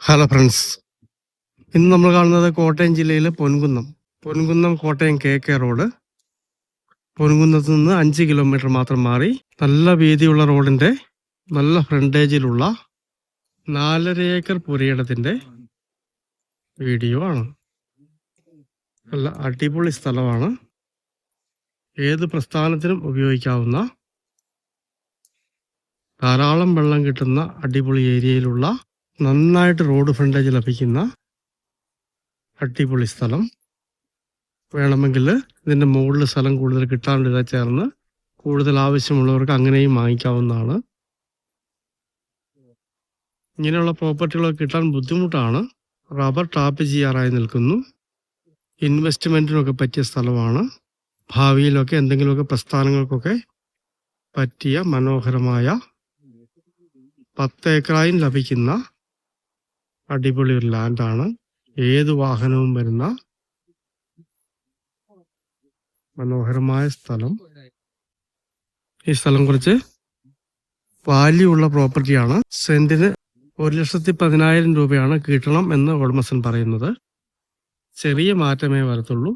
Hello friends, ഇന്ന് നമ്മൾ കാണുന്നത് കോട്ടയം ജില്ലയിലെ പൊൻകുന്നം കോട്ടയം KK റോഡ്. പൊൻകുന്നത്ത് നിന്ന് 5 കിലോമീറ്റർ മാത്രം മാറി നല്ല വീതിയുള്ള റോഡിന്റെ നല്ല ഫ്രണ്ടേജിലുള്ള 4.5 ഏക്കർ പുരയിടത്തിന്റെ വീഡിയോ ആണ്. നല്ല അടിപൊളി സ്ഥലമാണ്. ഏത് പ്രസ്ഥാനത്തിനും ഉപയോഗിക്കാവുന്ന, ധാരാളം വെള്ളം കിട്ടുന്ന അടിപൊളി ഏരിയയിലുള്ള, നന്നായിട്ട് റോഡ് ഫ്രണ്ടേജ് ലഭിക്കുന്ന അടിപൊളി സ്ഥലം. വേണമെങ്കിൽ ഇതിൻ്റെ മുകളിൽ സ്ഥലം കൂടുതൽ കിട്ടാണ്ട് ചേർന്ന് കൂടുതൽ ആവശ്യമുള്ളവർക്ക് അങ്ങനെയും വാങ്ങിക്കാവുന്നതാണ്. ഇങ്ങനെയുള്ള പ്രോപ്പർട്ടികളൊക്കെ കിട്ടാൻ ബുദ്ധിമുട്ടാണ്. റബ്ബർ ടാപ്പ് ചെയ്യാറായി നിൽക്കുന്നു. ഇൻവെസ്റ്റ്മെൻറ്റിനൊക്കെ പറ്റിയ സ്ഥലമാണ്. ഭാവിയിലൊക്കെ എന്തെങ്കിലുമൊക്കെ പ്രസ്ഥാനങ്ങൾക്കൊക്കെ പറ്റിയ മനോഹരമായ 10 ഏക്കറായും ലഭിക്കുന്ന അടിപൊളി ഒരു ലാൻഡാണ്. ഏത് വാഹനവും വരുന്ന മനോഹരമായ സ്ഥലം. ഈ സ്ഥലം കുറച്ച് വാല്യൂ ഉള്ള പ്രോപ്പർട്ടിയാണ്. സെന്റിന് 1,10,000 രൂപയാണ് കിട്ടണം എന്ന് ഉടമസ്ഥൻ പറയുന്നത്. ചെറിയ മാറ്റമേ വരത്തുള്ളൂ.